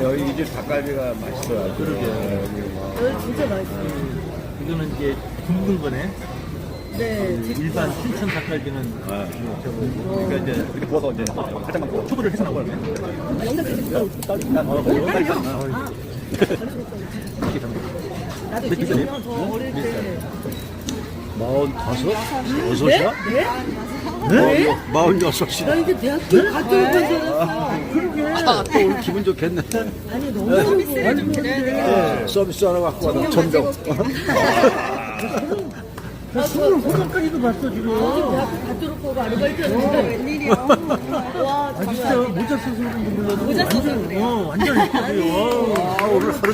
여기 이 집 닭갈비가 맛있어요. 그러게. 여기 진짜 맛있어요. 이거는 이제 굽는 거네. 네. 일반 춘천 닭갈비는 저거고. 그러니까 이제 이렇게 부어서 이제 살짝만 구워. 초보를 해서 나온 거네. 나도 몇 기존에 살이에요? 저 어릴 때. 45? 네? 6이야? 네? 46이야. 나 이제 대학교 갔다 올 건줄 알았어. 또 오늘 기분 좋겠네. 아니, 너무 좋은데. 서비스 하나 갖고 와서 전병. 나 25살까지도 봤어, 지금. 대학교 갔다 올 거고 아르바이트 했는데 웬일이야. 와, 아, 진짜 모자 써서 그런지 몰라도. 모자 써서 완전, 그래요? 완전 예쁘고요. 오늘 하루